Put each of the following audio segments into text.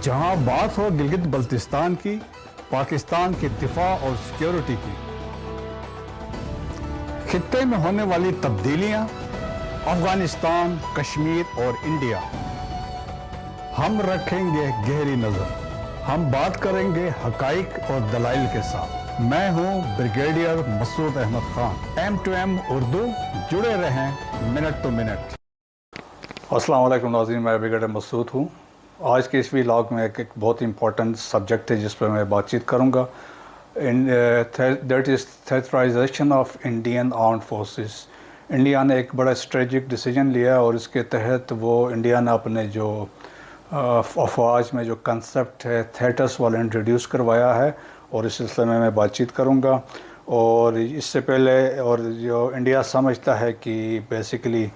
جہاں بات ہو گلگت بلتستان کی، پاکستان کی دفاع اور سیکیورٹی کی، خطے میں ہونے والی تبدیلیاں، افغانستان، کشمیر اور انڈیا، ہم رکھیں گے گہری نظر، ہم بات کریں گے حقائق اور دلائل کے ساتھ۔ میں ہوں brigadier Masood Ahmed Khan, M two M Urdu, جڑے رہیں منٹ ٹو منٹ۔ السلام علیکم ناظرین، میں بریگیڈیئر مسعود ہوں۔ آج کے اس ویلاگ میں ایک بہت امپورٹنٹ سبجیکٹ ہے جس پر میں بات چیت کروں گا، that is theatrisation of Indian armed forces. India نے ایک بڑا اسٹریٹجک ڈیسیجن لیا اور اس کے تحت وہ انڈیا نے اپنے جو افواج میں جو کنسیپٹ ہے تھیٹرس والا انٹروڈیوس کروایا ہے، اور اس سلسلے میں بات چیت کروں گا۔ اور اس سے پہلے اور جو انڈیا سمجھتا ہے کہ بیسیکلی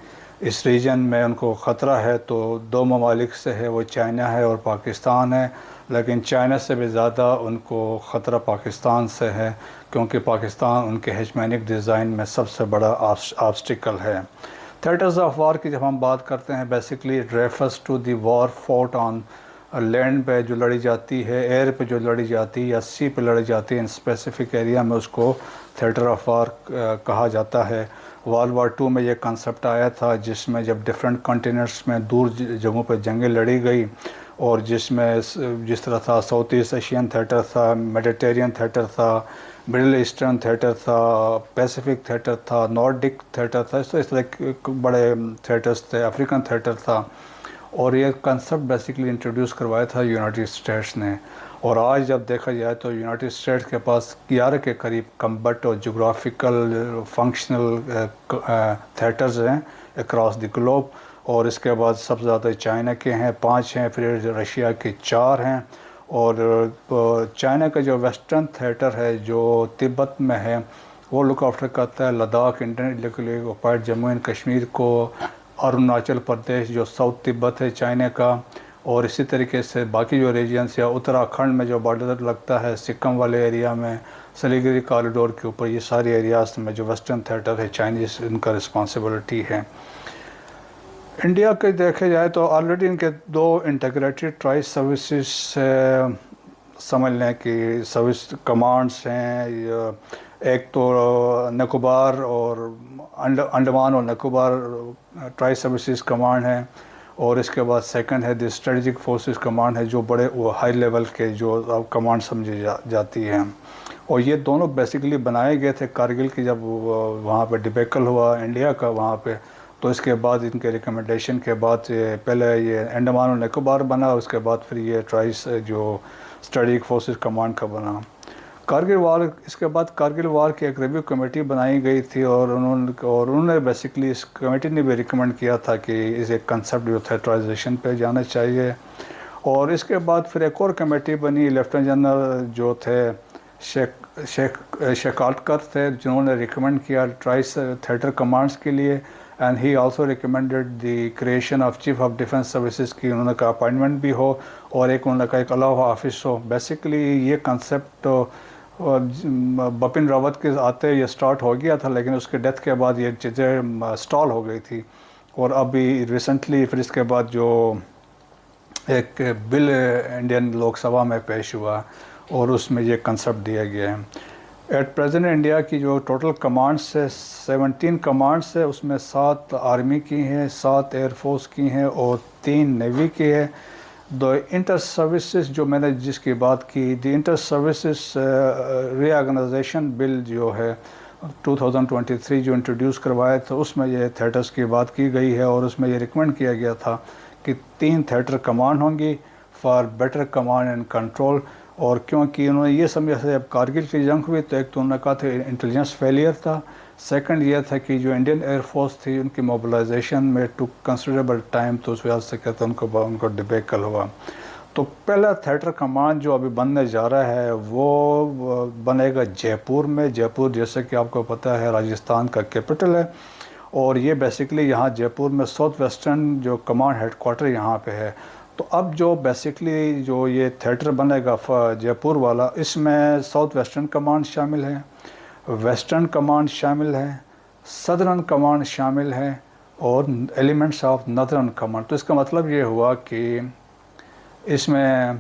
اس ریجن میں ان کو خطرہ ہے تو دو ممالک سے ہے، وہ چائنا ہے اور پاکستان ہے، لیکن چائنا سے بھی زیادہ ان کو خطرہ پاکستان سے ہے، کیونکہ پاکستان ان کے ہیجمینک ڈیزائن میں سب سے بڑا آبسٹیکل ہے۔ تھیٹرز آف وار کی جب ہم بات کرتے ہیں، basically it refers to the war fought on land پہ جو لڑی جاتی ہے، ایئر پہ جو لڑی جاتی ہے یا سی پہ لڑی جاتی ہے، ان اسپیسیفک ایریا میں اس کو تھیٹر آف وار کہا جاتا ہے۔ ورلڈ وار 2 میں یہ کنسیپٹ آیا تھا، جس میں جب ڈفرینٹ کنٹیننٹس میں دور جگہوں پہ جنگیں لڑی گئی، اور جس طرح تھا ساؤتھ ایسٹ ایشین تھیٹر تھا، میڈیٹیرین تھیٹر تھا، مڈل ایسٹرن تھیٹر تھا، پیسیفک تھیٹر تھا، نارڈک تھیٹر تھا، اس طرح کے بڑے تھیٹرز تھے، افریقن تھیٹر تھا، اور یہ کنسیپٹ بیسیکلی انٹروڈیوس کروایا تھا یونائٹڈ اسٹیٹس نے۔ اور آج جب دیکھا جائے تو یونائٹڈ اسٹیٹس کے پاس 11 کے قریب کمبٹ اور جغرافیکل فنکشنل تھیٹرز ہیں اکراس دی گلوب، اور اس کے بعد سب سے زیادہ چائنا کے ہیں 5 ہیں، پھر رشیا کے 4 ہیں، اور چائنا کا جو ویسٹرن تھیٹر ہے جو تبت میں ہے وہ لک آفٹر کرتا ہے لداخ انڈینٹلی آکوپائڈ جموں اینڈ کشمیر کو، اروناچل پردیش جو ساؤتھ تبت ہے چائنا کا، اور اسی طریقے سے باقی جو ریجنس یا اتراکھنڈ میں جو بارڈر لگتا ہے سکم والے ایریا میں، سلیگری کاریڈور کے اوپر، یہ ساری ایریاز میں جو ویسٹرن تھیٹر ہے چائنیز ان کا رسپانسبلٹی ہے۔ انڈیا کے دیکھے جائے تو آلریڈی ان کے 2 انٹیگریٹڈ ٹرائی سروسز سمجھ لیں کہ سروس کمانڈس ہیں، ایک تو نکوبار اور انڈمان اور نکوبار ٹرائی سروسز کمانڈ ہیں، اور اس کے بعد سیکنڈ ہے دی اسٹریٹجک فورسز کمانڈ ہے، جو بڑے ہائی لیول کے جو کمانڈ سمجھی جاتی ہیں۔ اور یہ دونوں بیسیکلی بنائے گئے تھے کارگل کی جب وہاں پہ ڈبیکل ہوا انڈیا کا وہاں پہ، تو اس کے بعد ان کے ریکمنڈیشن کے بعد پہلے یہ انڈمان اور نکوبار بنا، اس کے بعد پھر یہ ٹرائس جو اسٹریٹجک فورسز کمانڈ کا بنا۔ کارگل وار، اس کے بعد کارگل وار کی ایک ریویو کمیٹی بنائی گئی تھی، اور انہوں نے بیسیکلی اس کمیٹی نے بھی ریکمنڈ کیا تھا کہ اس ایک کنسیپٹ جو تھیٹرائزیشن پہ جانا چاہیے۔ اور اس کے بعد پھر ایک اور کمیٹی بنی، لیفٹیننٹ جنرل جو تھے شیکالٹکر تھے، جنہوں نے ریکمنڈ کیا ٹرائس تھیٹر کمانڈس کے لیے، and he also recommended the creation of chief of defence services کی انہوں نے کہا اپائنٹمنٹ بھی ہو، اور ایک انہوں نے کہا ایک الاؤ آفس ہو۔ بیسیکلی یہ کنسیپٹ بپن راوت کے آتے یہ سٹارٹ ہو گیا تھا، لیکن اس کے ڈیتھ کے بعد یہ چیزیں سٹال ہو گئی تھی، اور ابھی ریسنٹلی پھر اس کے بعد جو ایک بل انڈین لوک سبھا میں پیش ہوا اور اس میں یہ کنسیپٹ دیا گیا ہے۔ ایٹ پریزنٹ انڈیا کی جو ٹوٹل کمانڈس ہے 17 کمانڈس ہے، اس میں 7 آرمی کی ہیں، 7 ایئر فورس کی ہیں اور 3 نیوی کی ہے۔ دو انٹر سروسز جو میں نے جس کی بات کی، the inter services re organization بل جو ہے 2023 جو انٹروڈیوس کروایا تھا، اس میں یہ تھیٹرز کی بات کی گئی ہے، اور اس میں یہ ریکمینڈ کیا گیا تھا کہ 3 تھیٹر کمانڈ ہوں گی for better command and control. اور کیونکہ انہوں نے یہ سمجھا تھا جب کارگل کی جنگ ہوئی تو ایک تو انہوں نے کہا تھا انٹیلیجنس فیلئر تھا، سیکنڈ یہ تھا کہ جو انڈین ایئر فورس تھی ان کی موبلائزیشن میں ٹو کنسیڈریبل ٹائم، تو اس وجہ سے کہتے ہیں ان کو ڈبیکل ہوا۔ تو پہلا تھیٹر کمانڈ جو ابھی بننے جا رہا ہے وہ بنے گا جے پور میں۔ جے پور جیسے کہ آپ کو پتہ ہے راجستھان کا کیپٹل ہے، اور یہ بیسیکلی یہاں جے پور میں ساؤتھ ویسٹرن جو کمانڈ ہیڈ کوارٹر یہاں پہ ہے۔ تو اب جو بیسیکلی جو یہ تھیٹر بنے گا جے پور والا، اس میں ساؤتھ ویسٹرن کمانڈ شامل ہے، ویسٹرن کمانڈ شامل ہے، سدرن کمانڈ شامل ہے، اور ایلیمنٹس آف نادرن کمانڈ۔ تو اس کا مطلب یہ ہوا کہ اس میں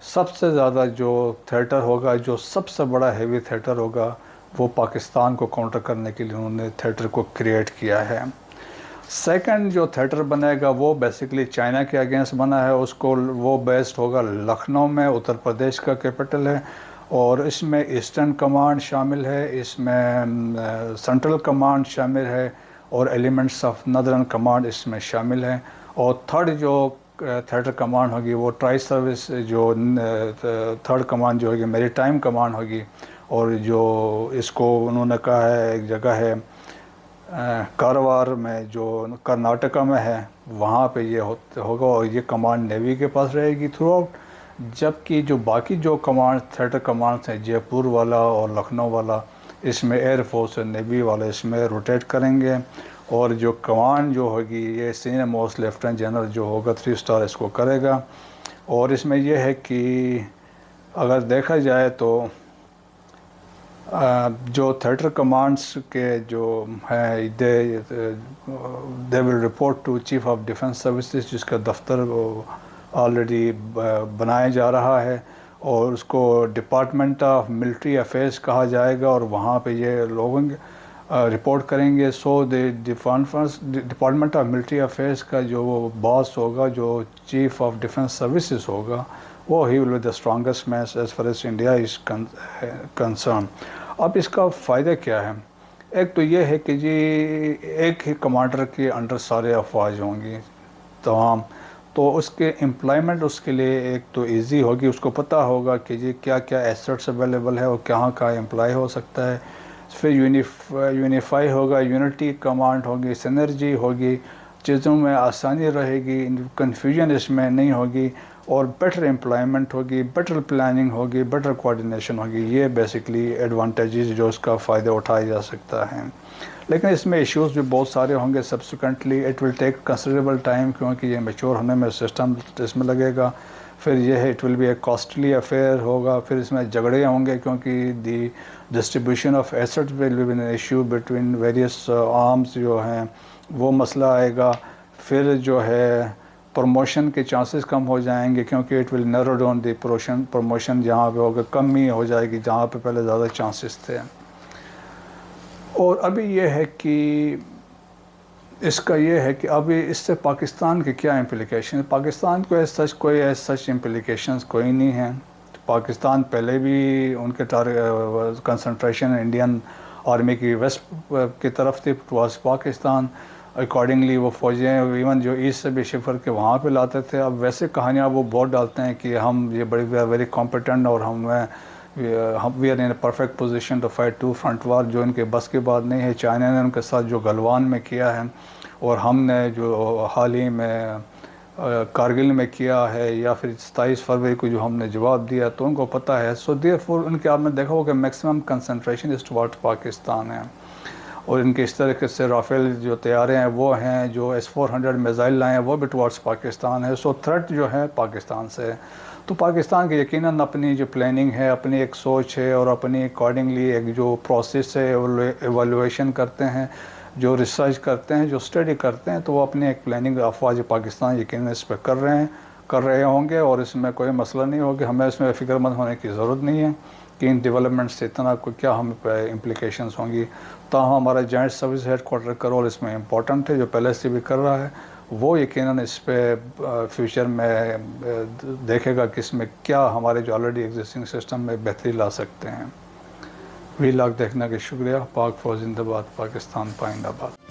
سب سے زیادہ جو تھیٹر ہوگا، جو سب سے بڑا ہیوی تھیٹر ہوگا، وہ پاکستان کو کاؤنٹر کرنے کے لیے انہوں نے تھیٹر کو کریٹ کیا ہے۔ سیکنڈ جو تھیٹر بنے گا وہ بیسیکلی چائنا کے اگینسٹ بنا ہے، اس کو وہ بیسڈ ہوگا لکھنؤ میں، اتر پردیش کا کیپٹل ہے، اور اس میں ایسٹرن کمانڈ شامل ہے، اس میں سینٹرل کمانڈ شامل ہے، اور ایلیمنٹس آف نادرن کمانڈ اس میں شامل ہیں۔ اور تھرڈ جو تھیٹر کمانڈ ہوگی وہ ٹرائی سروس، جو تھرڈ کمانڈ جو ہوگی میری ٹائم کمانڈ ہوگی، اور جو اس کو انہوں نے کہا ہے ایک جگہ ہے کاروار میں جو کرناٹکا میں ہے، وہاں پہ یہ ہوگا، اور یہ کمانڈ نیوی کے پاس رہے گی تھرو آؤٹ، جبکہ جو باقی جو کمانڈ تھیٹر کمانڈس ہیں جے پور والا اور لکھنؤ والا، اس میں ایئر فورس اور نیوی والے اس میں روٹیٹ کریں گے، اور جو کمانڈ جو ہوگی یہ سینئر موسٹ لیفٹیننٹ جنرل جو ہوگا 3 اسٹار اس کو کرے گا۔ اور اس میں یہ ہے کہ اگر دیکھا جائے تو جو تھیٹر کمانڈس کے جو ہیں they will report to chief of defence services, جس کا دفتر آلریڈی بنایا جا رہا ہے، اور اس کو ڈپارٹمنٹ آف ملٹری افیئرس کہا جائے گا، اور وہاں پہ یہ لوگ رپورٹ کریں گے۔ سو ڈپارٹمنٹ آف ملٹری افیئرس کا جو وہ باس ہوگا، جو چیف آف ڈیفنس سروسز ہوگا، وہ ہی will be the strongest man as far as India is concerned. اب اس کا فائدہ کیا ہے؟ ایک تو یہ ہے کہ جی ایک ہی کمانڈر کے انڈر سارے افواج ہوں گی تمام، تو اس کے امپلائمنٹ اس کے لیے ایک تو ایزی ہوگی، اس کو پتہ ہوگا کہ جی کیا کیا ایسٹس اویلیبل ہے اور کہاں کہاں امپلائی ہو سکتا ہے۔ پھر یونیفائی ہوگا، یونٹی کمانڈ ہوگی، سینرجی ہوگی، چیزوں میں آسانی رہے گی، کنفیوژن اس میں نہیں ہوگی، اور بیٹر امپلائمنٹ ہوگی، بیٹر پلاننگ ہوگی، بیٹر کوآرڈینیشن ہوگی۔ یہ بیسکلی ایڈوانٹیجز جو اس کا فائدہ اٹھایا جا سکتا ہے۔ لیکن اس میں ایشوز بھی بہت سارے ہوں گے۔ Subsequently it will take considerable time, کیونکہ یہ میچور ہونے میں سسٹم اس میں لگے گا۔ پھر یہ ہے it will be a costly affair ہوگا، پھر اس میں جھگڑے ہوں گے، کیونکہ the distribution of assets will be an issue between various arms جو ہیں، وہ مسئلہ آئے گا۔ پھر جو ہے پروموشن کے چانسز کم ہو جائیں گے، کیونکہ it will narrow down the promotion, جہاں پہ ہوگا کم ہی ہو جائے گی جہاں پہ پہلے زیادہ چانسز تھے۔ اور ابھی یہ ہے کہ اس کا یہ ہے کہ ابھی اس سے پاکستان کے کیا امپلیکیشن، پاکستان کو کوئی سچ امپلیکیشنز کوئی نہیں ہیں۔ پاکستان پہلے بھی ان کے کنسنٹریشن انڈین آرمی کی ویسٹ کی طرف تھی ٹواز پاکستان، اکارڈنگلی وہ فوجیں ایون جو ایسٹ سے بھی شفر کے وہاں پہ لاتے تھے۔ اب ویسے کہانیاں وہ بہت ڈالتے ہیں کہ ہم یہ بڑی ویری کمپیٹنٹ، اور we are in a perfect position to fight 2 front war, جو ان کے بس کی بات نہیں ہے۔ چائنا نے ان کے ساتھ جو گلوان میں کیا ہے، اور ہم نے جو حال ہی میں کارگل میں کیا ہے، یا پھر 27 فروری کو جو ہم نے جواب دیا، تو ان کو پتہ ہے۔ سو دیئر فور ان کے آپ نے دیکھا ہوگا کہ میکسیمم کنسنٹریشن اس ٹوارڈ پاکستان ہے، اور ان کے اس طریقے سے رافیل جو طیارے ہیں وہ ہیں، جو S-400 میزائل لائے ہیں وہ بھی ٹوارڈس پاکستان ہے۔ سو تھریٹ جو ہے پاکستان سے، تو پاکستان کی یقیناً اپنی جو پلاننگ ہے، اپنی ایک سوچ ہے، اور اپنی اکارڈنگلی ایک جو پروسیس ہے، ایویلویشن کرتے ہیں، جو ریسرچ کرتے ہیں، جو اسٹڈی کرتے ہیں، تو وہ اپنی ایک پلاننگ افواج پاکستان یقیناً اس پہ کر رہے ہوں گے، اور اس میں کوئی مسئلہ نہیں ہوگا۔ ہمیں اس میں فکر مند ہونے کی ضرورت نہیں ہے کہ ان ڈیولپمنٹ سے اتنا کیا ہم پہ امپلیکیشنز ہوں گی۔ تاہم ہمارا جوائنٹ سروس ہیڈ کوارٹر کا رول اس میں امپورٹنٹ ہے، جو پہلے سے بھی کر رہا ہے، وہ یقیناً اس پہ فیوچر میں دیکھے گا کہ اس میں کیا ہمارے جو آلریڈی ایگزسٹنگ سسٹم میں بہتری لا سکتے ہیں۔ وی لاگ دیکھنے کا شکریہ۔ پاک فوج زندہ باد، پاکستان پائندہ باد۔